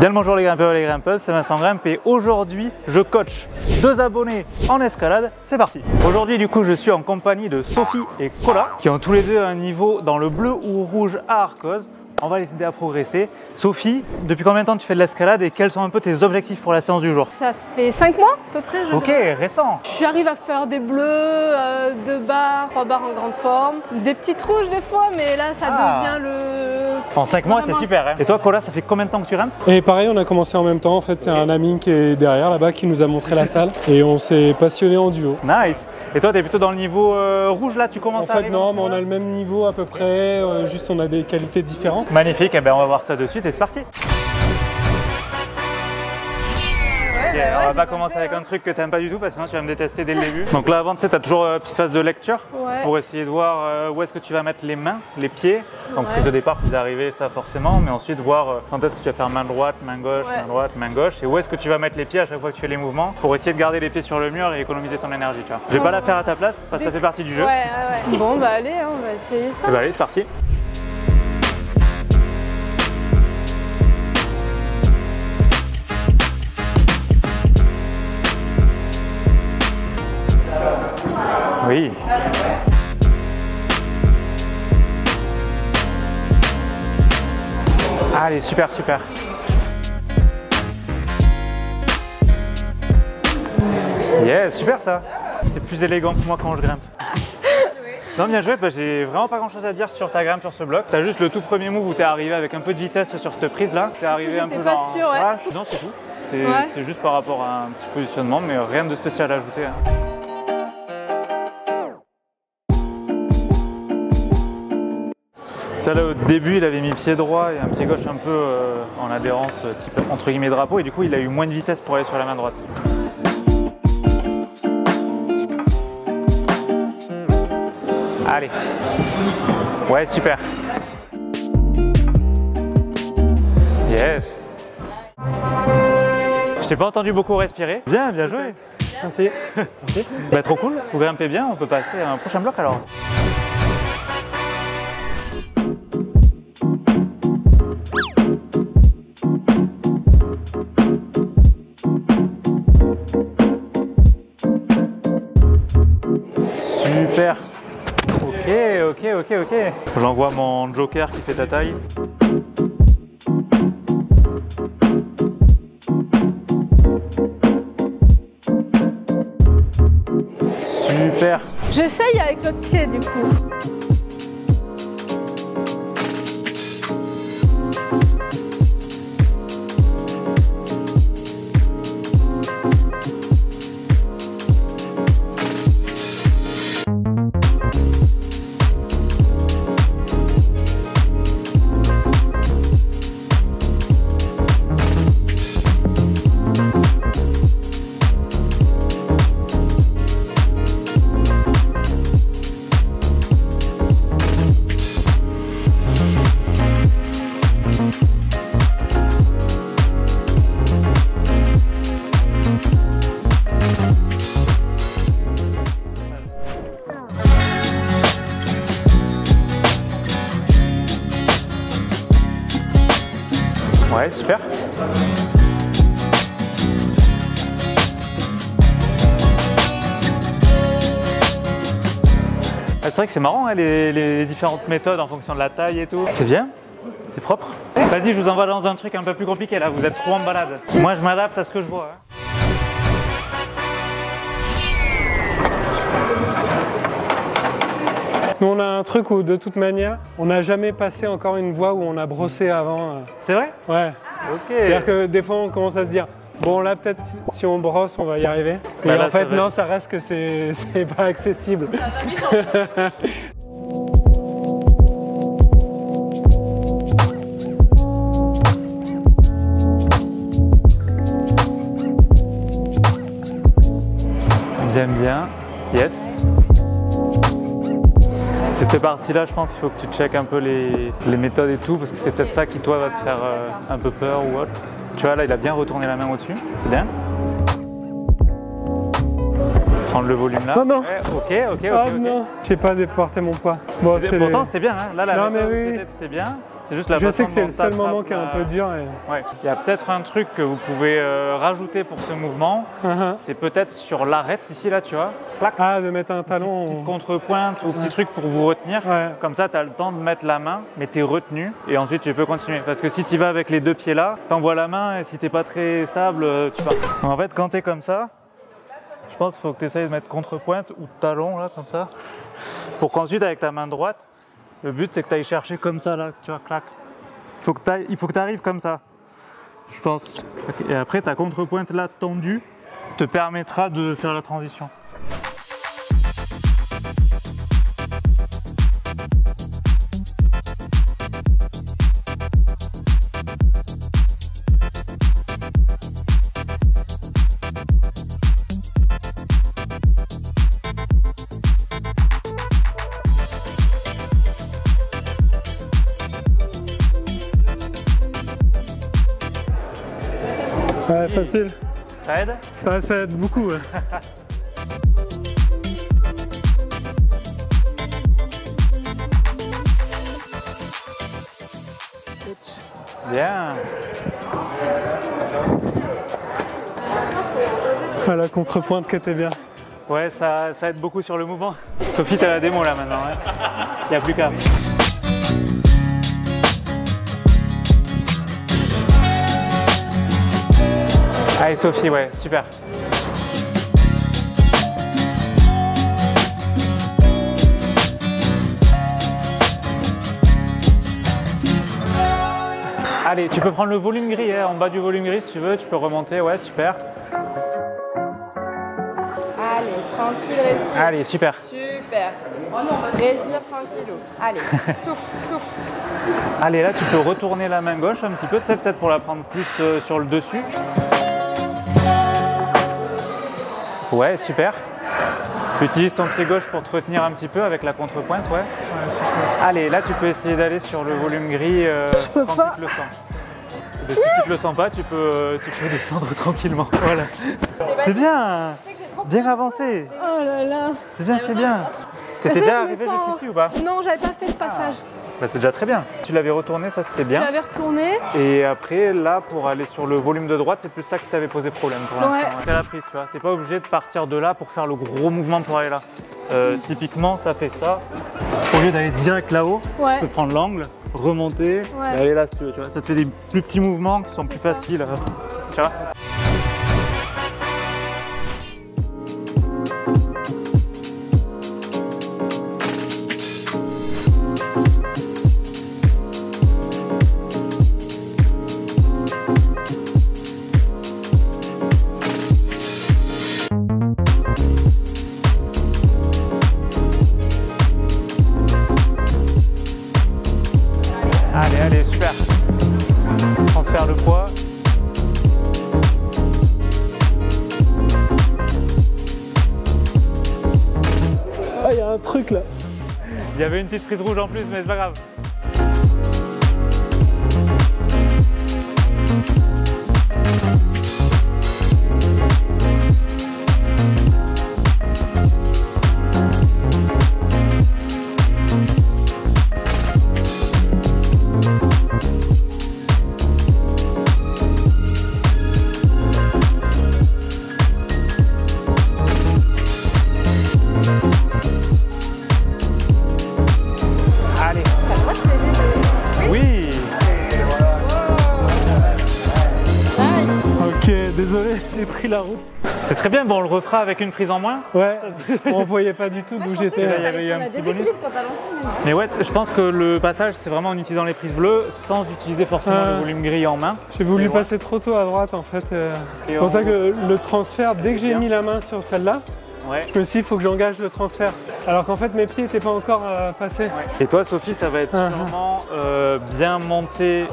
Bien le bonjour les grimpeurs et les grimpeuses, c'est Vincent Grimpe et aujourd'hui je coach 2 abonnés en escalade, c'est parti. Aujourd'hui du coup je suis en compagnie de Sophie et Cola qui ont tous les deux un niveau dans le bleu ou rouge à Arcos. On va les aider à progresser. Sophie, depuis combien de temps tu fais de l'escalade et quels sont un peu tes objectifs pour la séance du jour? Ça fait 5 mois à peu près. Ok, récent. J'arrive à faire des bleus, 2 barres, 3 barres en grande forme, des petites rouges des fois, mais là ça devient le... En 5 mois c'est super hein. Et toi Cola, ça fait combien de temps que tu grimpes? Et pareil, on a commencé en même temps. En fait, c'est un ami qui est derrière là-bas qui nous a montré la salle et on s'est passionné en duo. Nice. Et toi, tu es plutôt dans le niveau rouge là, tu commences à arriver? En fait, non, mais on a le même niveau à peu près, juste on a des qualités différentes. Magnifique, eh ben, on va voir ça de suite et c'est parti. On va pas commencer avec un truc que tu n'aimes pas du tout parce que sinon tu vas me détester dès le début. Donc là avant, tu sais, tu as toujours une petite phase de lecture pour essayer de voir où est-ce que tu vas mettre les mains, les pieds. Donc prise de départ, prise d'arrivée, ça forcément, mais ensuite voir quand est-ce que tu vas faire main droite, main gauche, main droite, main gauche et où est-ce que tu vas mettre les pieds à chaque fois que tu fais les mouvements pour essayer de garder les pieds sur le mur et économiser ton énergie. Tu vois. Je vais pas la faire à ta place parce que ça fait partie du jeu. Bon bah allez, on va essayer ça. Et bah allez, c'est parti. Oui. Allez, super, super. Yeah, super ça. C'est plus élégant que moi quand je grimpe. Non, bien joué, j'ai vraiment pas grand chose à dire sur ta grimpe sur ce bloc. T'as juste le tout premier move où t'es arrivé avec un peu de vitesse sur cette prise là. T'es arrivé un peu genre... Non, c'est tout. C'était juste par rapport à un petit positionnement, mais rien de spécial à ajouter. Hein. Ça, là, au début, il avait mis pied droit et un pied gauche un peu en adhérence type entre guillemets drapeau et du coup, il a eu moins de vitesse pour aller sur la main droite. Allez. Ouais, super. Yes. Je t'ai pas entendu beaucoup respirer. Bien, bien joué. Merci. Merci. Bah, trop cool. Vous grimpez bien, on peut passer à un prochain bloc alors. Super. Ok. J'envoie mon joker qui fait ta taille. Super. J'essaye avec l'autre pied du coup. Ouais, super. C'est vrai que c'est marrant hein, les différentes méthodes en fonction de la taille et tout. C'est bien, c'est propre. Vas-y, je vous envoie dans un truc un peu plus compliqué là, vous êtes trop en balade. Moi je m'adapte à ce que je vois. Hein. Nous, on a un truc où, de toute manière, on n'a jamais passé encore une voie où on a brossé avant. C'est vrai? Ouais. Ok. C'est-à-dire que des fois, on commence à se dire, bon, là, peut-être, si on brosse, on va y arriver. Et là, en fait, non, ça reste que c'est pas accessible. Bien. Yes. C'est cette partie-là, je pense qu'il faut que tu checkes un peu les méthodes et tout, parce que c'est peut-être ça qui, toi, va te faire un peu peur ou autre. Tu vois, là, il a bien retourné la main au-dessus, c'est bien. Prendre le volume là. Non, non. Ouais, ok. Non, je sais pas déporter mon poids. Bon, pourtant, c'était bien, hein. Là, la non, mais méthode, oui. c'était bien. c'est juste la Je façon sais que c'est dont le seul t'attrapes moment qui est un peu dur. Ouais. Il y a peut-être un truc que vous pouvez rajouter pour ce mouvement, c'est peut-être sur l'arête ici, là, tu vois. Clac. Ah, de mettre un talon. Petite contrepointe ou petit truc pour vous retenir. Ouais. Comme ça, tu as le temps de mettre la main, mais tu es retenu et ensuite tu peux continuer. Parce que si tu vas avec les deux pieds là, t'envoies la main et si t'es pas très stable, tu pars. En fait, quand tu es comme ça, je pense qu'il faut que tu essayes de mettre contrepointe ou talon là, comme ça. Pour qu'ensuite, avec ta main droite, le but c'est que tu ailles chercher comme ça là, tu vois, clac. Il faut que tu arrives comme ça, je pense. Et après, ta contrepointe là tendue te permettra de faire la transition. Ouais, facile. Ça aide? Ouais, ça aide beaucoup. Ouais. Bien. Ah, la contrepointe que t'es bien. Ouais, ça aide beaucoup sur le mouvement. Sophie, t'as la démo là maintenant. Il n'y a plus qu'à. Allez Sophie, ouais, super. Allez, tu peux prendre le volume gris, hein, en bas du volume gris si tu veux, tu peux remonter, ouais, super. Allez, tranquille, respire. Allez, super. Super. Respire tranquillou. Allez, souffle, souffle. Allez, là, tu peux retourner la main gauche un petit peu, tu sais, peut-être pour la prendre plus sur le dessus. Ouais, super. Tu utilises ton pied gauche pour te retenir un petit peu avec la contrepointe, ouais. Allez, là, tu peux essayer d'aller sur le volume gris quand tu te le sens. Et si tu te le sens pas, tu peux descendre tranquillement. Voilà. C'est bien. Bien avancé. Oh là là. C'est bien, c'est bien. T'étais déjà arrivé jusqu'ici ou pas? Non, j'avais pas fait le passage. Bah, c'est déjà très bien. Tu l'avais retourné, ça c'était bien. Je l'avais retourné. Et après, là, pour aller sur le volume de droite, c'est plus ça qui t'avait posé problème pour l'instant. Ouais. C'est la prise, tu vois. T'es pas obligé de partir de là pour faire le gros mouvement pour aller là. Typiquement, ça fait ça. Au lieu d'aller direct là-haut, Ouais. tu peux prendre l'angle, remonter et aller là si tu veux. Tu vois. Ça te fait des plus petits mouvements qui sont plus faciles. Tu vois. Allez, allez, super. Transfère le poids. Ah, il y a un truc là. Il y avait une petite prise rouge en plus, mais c'est pas grave. Allez. Oui. Ok, désolé, j'ai pris la route. C'est très bien, bon, on le refera avec une prise en moins. Ouais, on voyait pas du tout d'où j'étais. Là, il y avait eu un petit bonus. quand t'as lancé, mais non. Mais ouais, je pense que le passage, c'est vraiment en utilisant les prises bleues sans utiliser forcément le volume gris en main. J'ai voulu Et ouais. passer trop tôt à droite en fait. Et C'est pour on- ça que le transfert, dès que j'ai Bien. mis la main sur celle-là, Ouais. je me suis dit il faut que j'engage le transfert. Alors qu'en fait mes pieds n'étaient pas encore passés. Et toi, Sophie, ça va être sûrement bien monté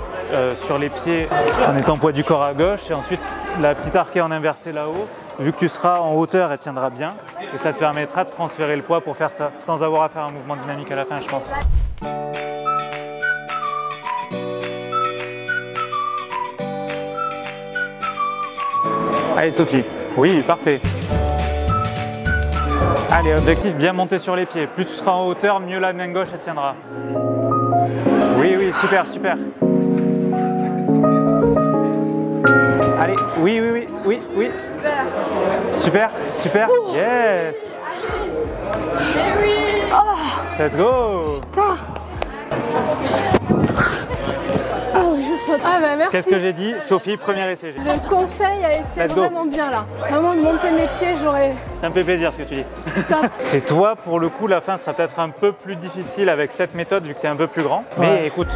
sur les pieds en étant poids du corps à gauche et ensuite la petite arquée en inversé là-haut. Vu que tu seras en hauteur, elle tiendra bien et ça te permettra de transférer le poids pour faire ça sans avoir à faire un mouvement dynamique à la fin, je pense. Allez, Sophie. Oui, parfait. Allez, objectif, bien monter sur les pieds. Plus tu seras en hauteur, mieux la main gauche, elle tiendra. Oui, oui, super, super. Allez, oui, oui, oui, oui, oui. Super, super. Yes. Let's go. Putain. Oh, je saute. Ah bah merci. Qu'est-ce que j'ai dit? Sophie, premier essai. Le conseil a été Let's go. vraiment bien là. Vraiment de monter mes pieds, j'aurais... Ça me fait plaisir ce que tu dis. Top. Et toi, pour le coup, la fin sera peut-être un peu plus difficile avec cette méthode vu que tu es un peu plus grand. Mais écoute,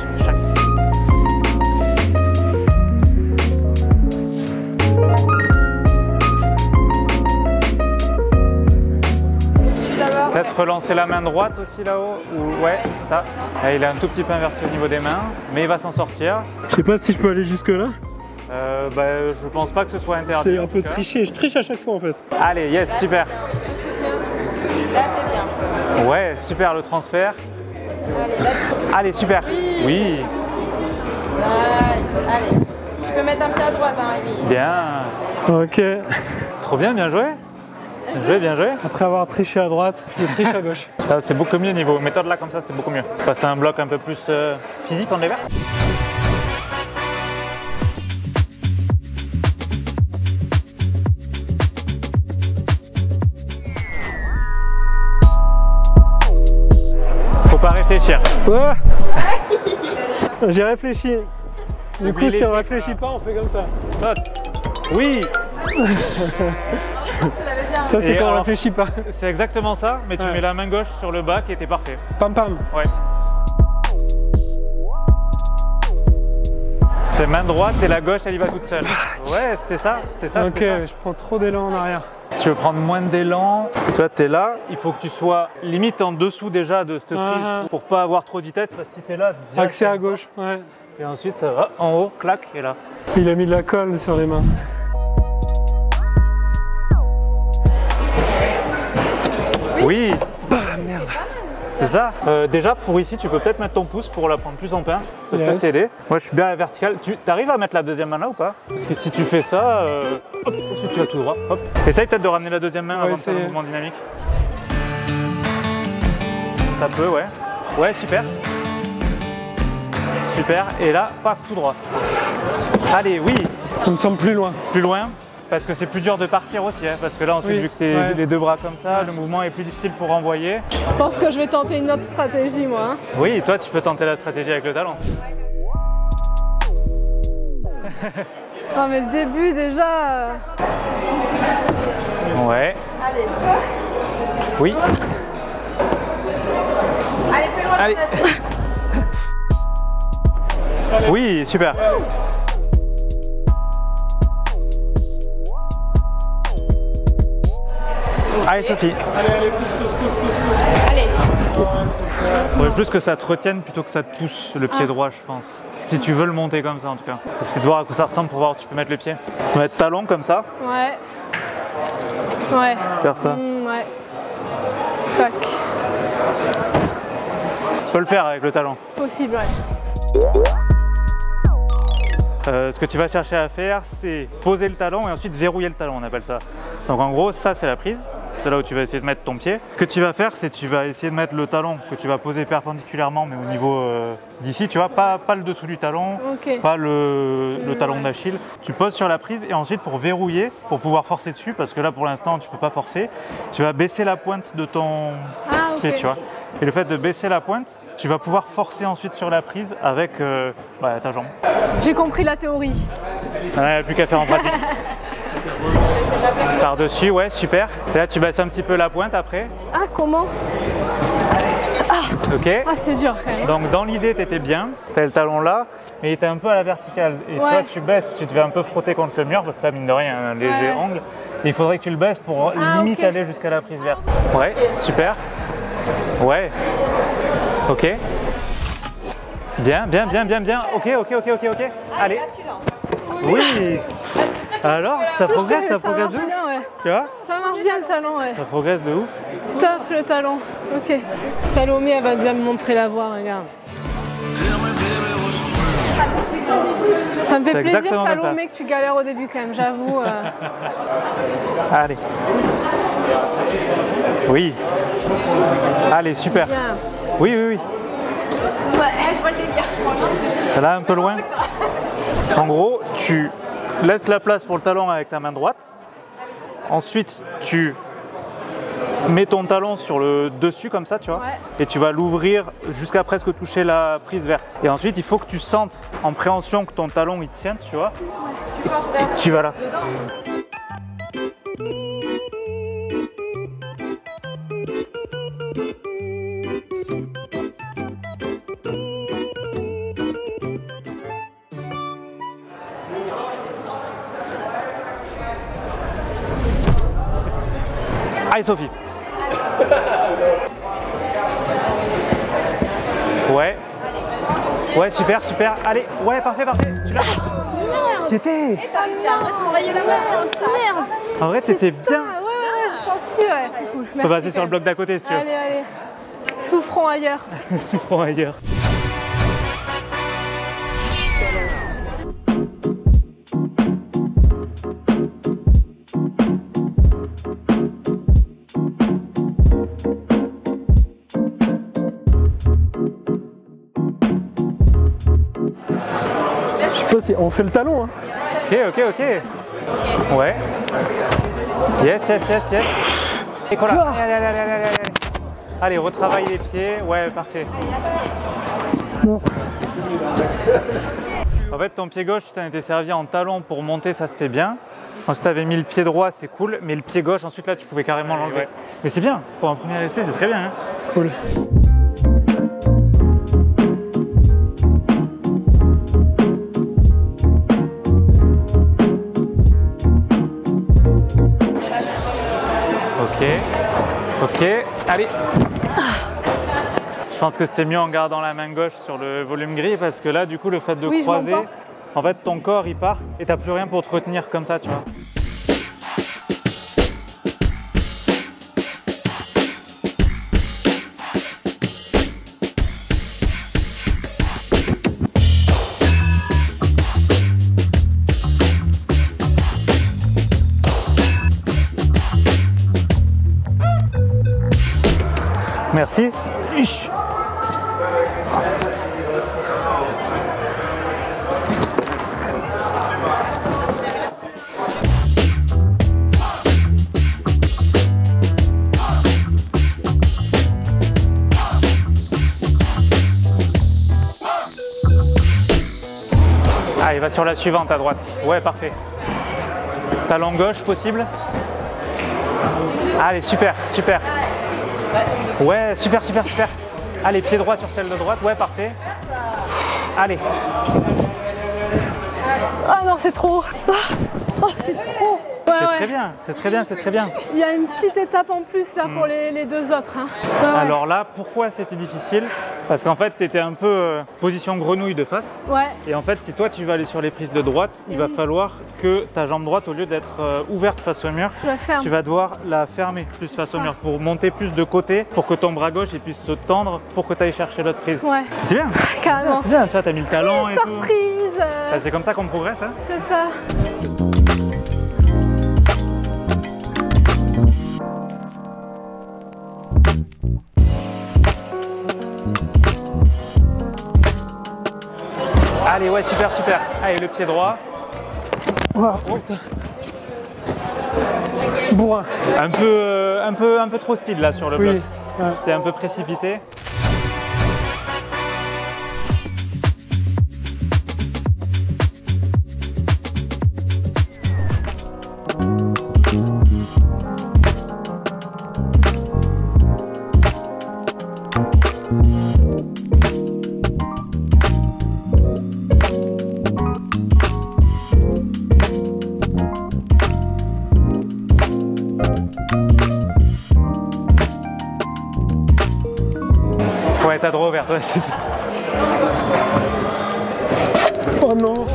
peut-être relancer la main droite aussi là-haut. Ou ouais, ça. Là, il est un tout petit peu inversé au niveau des mains, mais il va s'en sortir. Je sais pas si je peux aller jusque là. Je pense pas que ce soit interdit. C'est un peu triché, je triche à chaque fois en fait. Allez, yes, super. Là, c'est bien. Ouais, super le transfert. Allez, là, Allez, super. Oui. nice. Allez. Tu peux mettre un pied à droite, hein, Rémi. Bien. Ok. Trop bien, bien joué. Bien joué, bien joué. Après avoir triché à droite, je triche à gauche. Ça, c'est beaucoup mieux niveau méthode là, comme ça, c'est beaucoup mieux. Passer un bloc un peu plus physique en lever. Faut pas réfléchir. Ouais. J'ai réfléchi. Du coup, Oublie si les on cycles, réfléchit là. pas, on fait comme ça. Saute. Oui. Ça, c'est Et quand on alors, réfléchit pas. C'est exactement ça, mais tu Ouais. mets la main gauche sur le bac et t'es parfait. Pam pam. Ouais. C'est main droite et la gauche elle y va toute seule. Ouais, c'était ça, c'était ça. Ok, c'était ça. je prends trop d'élan en arrière. Si tu veux prendre moins d'élan, toi tu es là, il faut que tu sois limite en dessous déjà de cette prise pour pas avoir trop de vitesse parce que si tu es là, direct, Accès à gauche, ouais. et ensuite ça va en haut, clac, et là. Il a mis de la colle sur les mains. Oui, Ah merde. c'est ça. Déjà pour ici, tu peux peut-être mettre ton pouce pour la prendre plus en pince, ça peut peut-être Yes. t'aider. Moi je suis bien à la verticale. Tu arrives à mettre la deuxième main là ou pas? Parce que si tu fais ça, hop, ensuite tu vas tout droit. Hop. Essaye peut-être de ramener la deuxième main Ouais, avant de faire le essayer. mouvement dynamique. Ça peut, ouais. Ouais, super. Super. Et là, paf, tout droit. Allez, oui. Ça me semble plus loin. Plus loin. Parce que c'est plus dur de partir aussi, hein, parce que là, ensuite, Oui, vu que tu es ouais. les deux bras comme ça, le mouvement est plus difficile pour renvoyer. Je pense que je vais tenter une autre stratégie, moi. Hein. Oui, toi, tu peux tenter la stratégie avec le talon. Ah, mais le début, déjà... Ouais. Allez. Oui. Allez, plus loin. Allez. Oui, super. Allez, Sophie. Allez. Il faudrait plus que ça te retienne plutôt que ça te pousse le pied droit, je pense. Si tu veux le monter comme ça, en tout cas. C'est de voir à quoi ça ressemble pour voir où tu peux mettre le pied. On va mettre talon comme ça. Ouais. Ouais. Faire ça. Ouais. Tac. Tu peux le faire avec le talon. Possible, ouais. Ce que tu vas chercher à faire, c'est poser le talon et ensuite verrouiller le talon, on appelle ça. Donc en gros, ça c'est la prise. C'est là où tu vas essayer de mettre ton pied. Ce que tu vas faire, c'est tu vas essayer de mettre le talon que tu vas poser perpendiculairement, mais au niveau d'ici, tu vois, pas le dessous du talon, Ok. pas le talon d'Achille. Tu poses sur la prise et ensuite pour verrouiller, pour pouvoir forcer dessus, parce que là pour l'instant tu peux pas forcer, tu vas baisser la pointe de ton pied, tu vois. Et le fait de baisser la pointe, tu vas pouvoir forcer ensuite sur la prise avec ta jambe. J'ai compris la théorie. Ouais, plus qu'à faire en pratique. Par-dessus, ouais, super. Et là, tu baisses un petit peu la pointe après. Ah, comment? Ok. Ah, c'est dur quand même. Donc, dans l'idée, tu étais bien. Tu as le talon là, mais il était un peu à la verticale. Et toi, tu baisses, tu devais un peu frotter contre le mur parce que là, mine de rien, un léger angle. Et il faudrait que tu le baisses pour limite aller jusqu'à la prise verte. Ouais, super. Ouais. Ok. Bien, bien, bien, bien, bien. Ok. Allez. Là, tu lances. Oui. Alors, ça progresse de ouf. Bien, ouais. Tu vois? Ça marche bien le talon, ouais. Ça progresse de ouf. Top le talon. Ok. Salomé, elle va déjà me montrer la voie, regarde. Ça me fait C'est plaisir, exactement comme Salomé, que tu galères au début quand même, j'avoue. Allez. Oui. Allez, super. Bien. Oui. Ouais, je vois le délire. Là, un peu loin. En gros, tu laisses la place pour le talon avec ta main droite. Ensuite, tu mets ton talon sur le dessus comme ça, tu vois. Ouais. Et tu vas l'ouvrir jusqu'à presque toucher la prise verte. Et ensuite, il faut que tu sentes en préhension que ton talon il tient, tu vois. Tu portes vers Tu vas là. dedans. Allez Sophie. Ouais. Ouais, super, super. Allez, ouais, parfait, parfait. C'était. T'as réussi à retravailler la main. Merde. En vrai, t'étais bien. Ouais, j'ai senti, ouais. C'est cool. On peut passer sur le bloc d'à côté si tu veux. Allez, allez. Souffrons ailleurs. Souffrons ailleurs. Je sais pas si on fait le talon. Hein. Ok, ok, ok. Ouais. Yes, yes, yes, yes. Et voilà. Allez, allez, allez, allez, allez. Allez, retravaille les pieds. Ouais, parfait. Bon. En fait, ton pied gauche, tu t'en étais servi en talon pour monter, ça c'était bien. Ensuite, tu avais mis le pied droit, c'est cool. Mais le pied gauche, ensuite, là, tu pouvais carrément l'enlever. Mais c'est bien. Pour un premier essai, c'est très bien. Hein. Cool. Ok, ok, allez. Je pense que c'était mieux en gardant la main gauche sur le volume gris parce que là, du coup, le fait de croiser, je m'emporte. en fait, ton corps il part et t'as plus rien pour te retenir comme ça, tu vois. Merci. Allez, va sur la suivante à droite. Ouais, parfait. Talon gauche possible. Allez, super, super. Ouais, super, super, super. Allez, pied droit sur celle de droite. Ouais, parfait. Allez. Ah non, c'est trop. Oh, c'est trop. Ouais, C'est ouais. très bien, c'est très bien, c'est très bien. Il y a une petite étape en plus là pour les deux autres. Hein. Ouais, ouais. Alors là, pourquoi c'était difficile? Parce qu'en fait, tu étais un peu position grenouille de face. Ouais. Et en fait, si toi tu vas aller sur les prises de droite, il va falloir que ta jambe droite, au lieu d'être ouverte face au mur, Je la ferme. tu vas devoir la fermer plus face au mur pour monter plus de côté, pour que ton bras gauche il puisse se tendre, pour que tu ailles chercher l'autre prise. Ouais, C'est bien, carrément. c'est bien, tu vois, t'as mis le talon et Par tout. prise. Bah, c'est comme ça qu'on progresse, hein. C'est ça. Allez, ouais, super, super. Allez, le pied droit. Oh, putain. Bourrin. Un peu trop speed là sur le bloc. Oui. Ouais. C'était un peu précipité. Ouais, t'as droit ouvert, ouais, c'est ça. Oh non.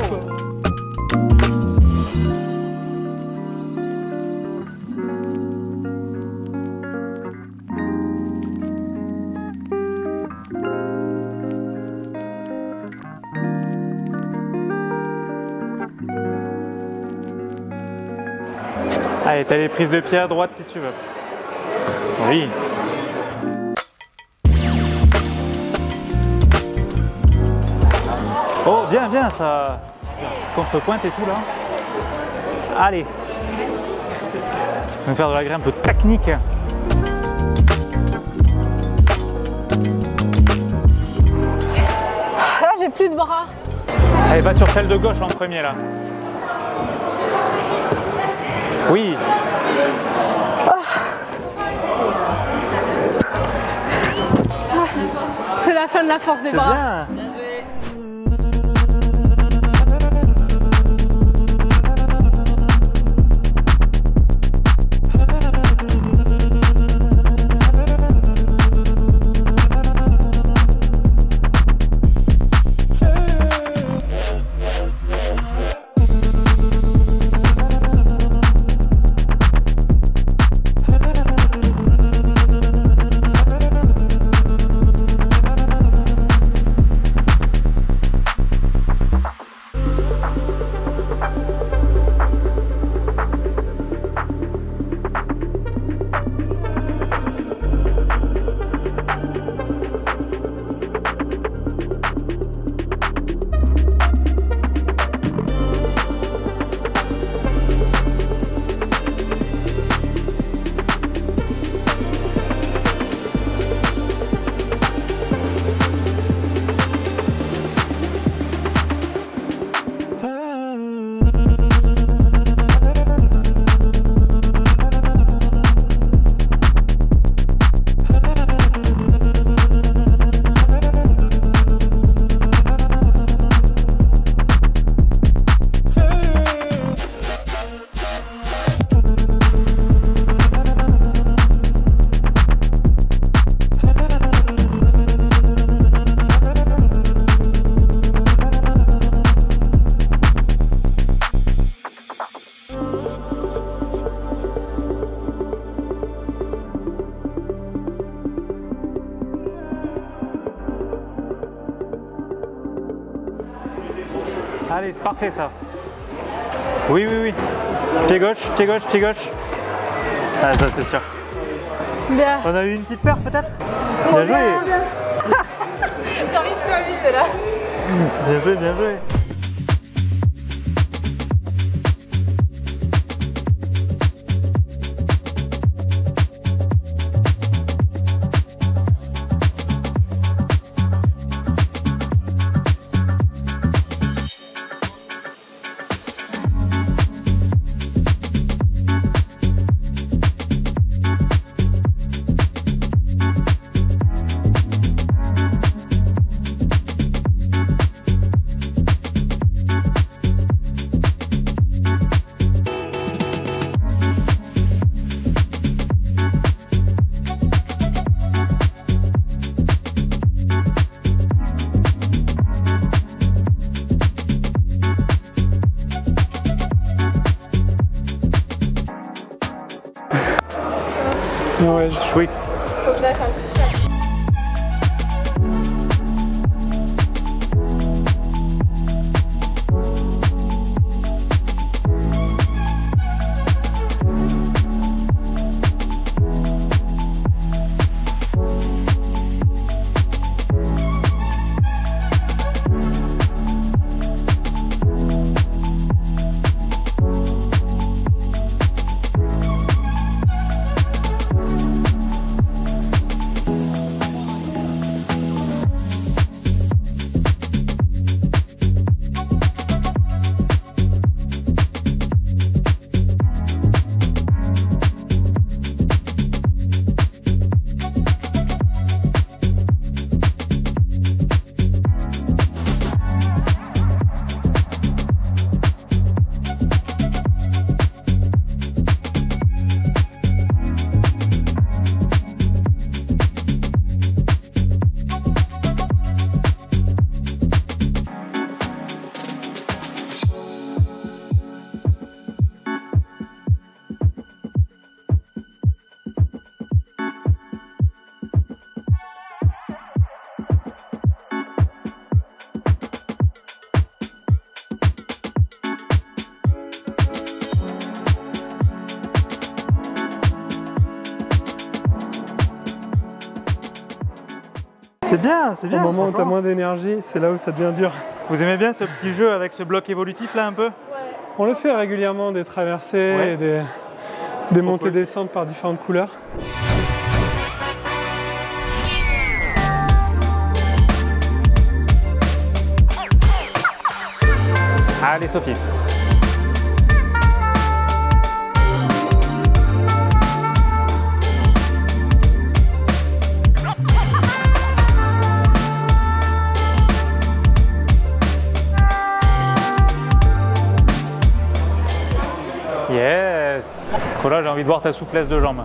Allez, t'as les prises de pied à droite si tu veux. Oui. Oh, bien, bien, ça. Contre-pointe et tout là. Allez. On va faire de la grimpe un peu technique. Là, j'ai plus de bras. Allez, va sur celle de gauche en premier là. Oui. C'est la fin de la force des bras. Bien. Allez, c'est parfait ça. Oui, oui, oui. Pied gauche, pied gauche, pied gauche. Ah, ça c'est sûr. Bien. On a eu une petite peur peut-être. Bien joué. J'arrive plus à vide là. Bien joué, bien joué. Ouais, Oui. Faut que je lâche un tout petit peu. C'est bien, c'est bien. Au moment où tu as moins d'énergie, c'est là où ça devient dur. Vous aimez bien ce petit jeu avec ce bloc évolutif là un peu? On le fait régulièrement, des traversées, et des montées-descentes par différentes couleurs. Allez Sophie. Yes. Là, j'ai envie de voir ta souplesse de jambes.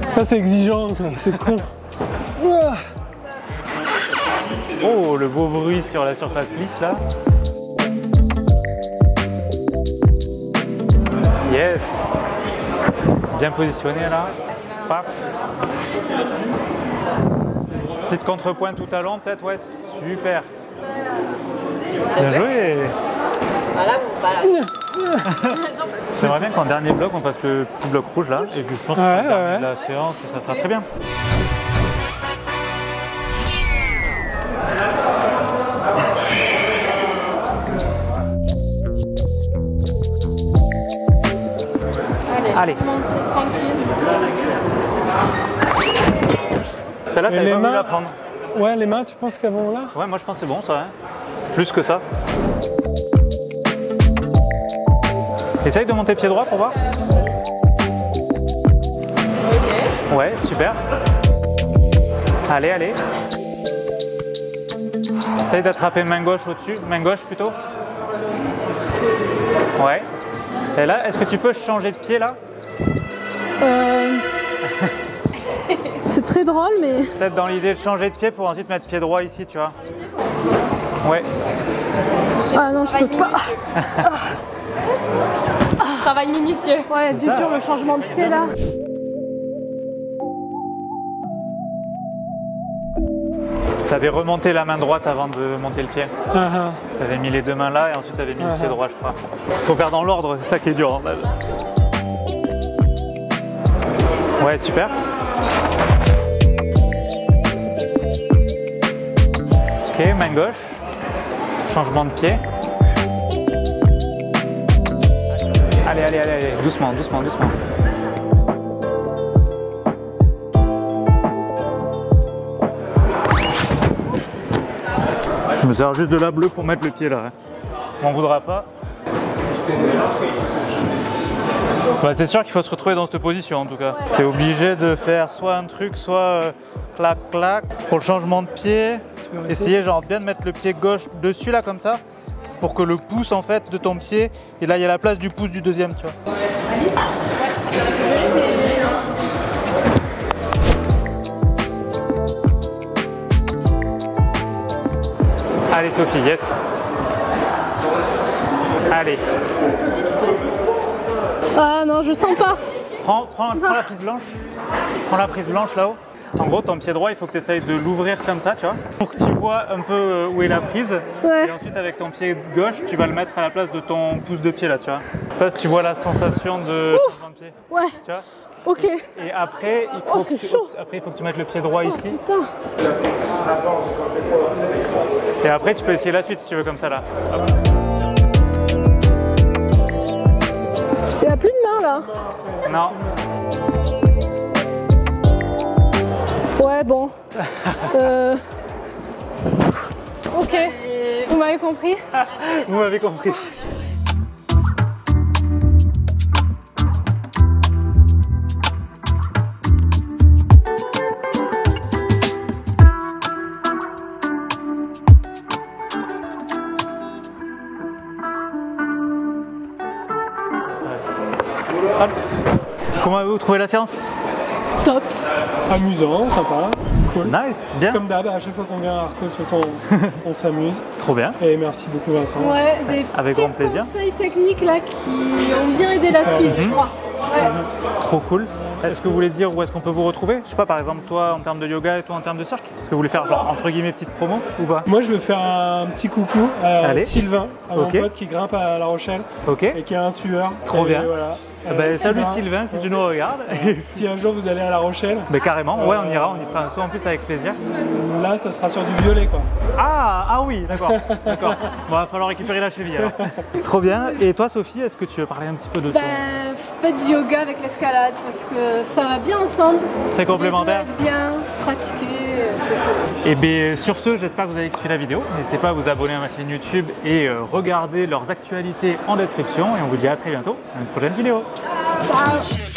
Ça c'est exigeant, ça, c'est con. Oh, le beau bruit sur la surface lisse là. Yes. Bien positionné là. Paf. Petite contrepointe tout à l'an peut-être, ouais, super. Bien joué. Voilà, voilà. J'aimerais bien qu'en dernier bloc on fasse le petit bloc rouge là, et puis je pense que le dernier de la séance, ça sera très bien. Allez. Celle-là, t'avais pas voulu la prendre. Ouais, les mains, tu penses qu'elles vont là? Ouais, moi je pense que c'est bon ça. Hein. Plus que ça. Essaye de monter pied droit pour voir. Ok. Ouais, super. Allez, allez. Essaye d'attraper main gauche au-dessus. Main gauche plutôt. Ouais. Et là, est-ce que tu peux changer de pied là? C'est très drôle, mais... Peut-être dans l'idée de changer de pied pour ensuite mettre pied droit ici, tu vois. Ouais. Ah non, je peux pas. Travail minutieux. Ouais, du dur le changement de pied là. Tu avais remonté la main droite avant de monter le pied. Tu avais mis les deux mains là et ensuite tu avais mis le pied droit, je crois. Faut faire dans l'ordre, c'est ça qui est dur en fait. Ouais, super. Ok, main gauche. Changement de pied. Allez, allez, allez, allez. Doucement, doucement, doucement. Je me sers juste de la bleue pour mettre le pied là. On m'en voudra pas. Bah, c'est sûr qu'il faut se retrouver dans cette position en tout cas. Tu es obligé de faire soit un truc, soit clac clac. Pour le changement de pied, essayer genre bien de mettre le pied gauche dessus là comme ça, pour que le pouce en fait de ton pied, et là il y a la place du pouce du deuxième, tu vois. Allez Sophie, yes. Allez. Ah non, je sens pas. Prends la prise blanche. Prends la prise blanche là-haut. En gros, ton pied droit, il faut que tu essayes de l'ouvrir comme ça, tu vois, pour que tu vois un peu où est la prise. Ouais. Et ensuite, avec ton pied gauche, tu vas le mettre à la place de ton pouce de pied là, tu vois. Ça, tu vois la sensation de changement de pied. Ouais. Tu vois. Ok. Et après, il faut, après, il faut que tu mettes le pied droit ici. Putain. Et après, tu peux essayer la suite si tu veux comme ça là. Hop. Il n'y a plus de main là. Non. Ouais, bon. Ok. Vous m'avez compris? Vous m'avez compris. Comment avez-vous trouvé la séance? Top. Amusant, sympa, cool. Nice, bien. Comme d'hab, à chaque fois qu'on vient à Arcos, de toute façon, on s'amuse. Trop bien. Et merci beaucoup Vincent. Ouais, des Avec petits grand plaisir. conseils techniques là qui ont bien aidé la suite, je crois. Ouais. Trop cool. Est-ce que vous voulez dire où est-ce qu'on peut vous retrouver? Je sais pas, par exemple, toi en termes de yoga et toi en termes de cirque. Est-ce que vous voulez faire genre entre guillemets petite promo ou pas? Moi, je veux faire un petit coucou à Allez. Sylvain, à mon Ok. pote qui grimpe à La Rochelle Ok. et qui est un tueur. Trop Et bien. Voilà. Salut Sylvain, si tu nous regardes. Si un jour vous allez à La Rochelle, Carrément, ouais, on ira, on y fera un saut en plus avec plaisir. là, ça sera sur du violet, quoi. Ah oui, d'accord, d'accord. Bon, va falloir récupérer la cheville alors. Trop bien. Et toi, Sophie, est-ce que tu veux parler un petit peu de toi? Ben, faites du yoga avec l'escalade parce que ça va bien ensemble. Très complémentaire. Les deux aident bien, pratiquer, c'est cool. Et bien sur ce, j'espère que vous avez kiffé la vidéo. N'hésitez pas à vous abonner à ma chaîne YouTube et regarder leurs actualités en description. Et on vous dit à très bientôt dans une prochaine vidéo. Ciao.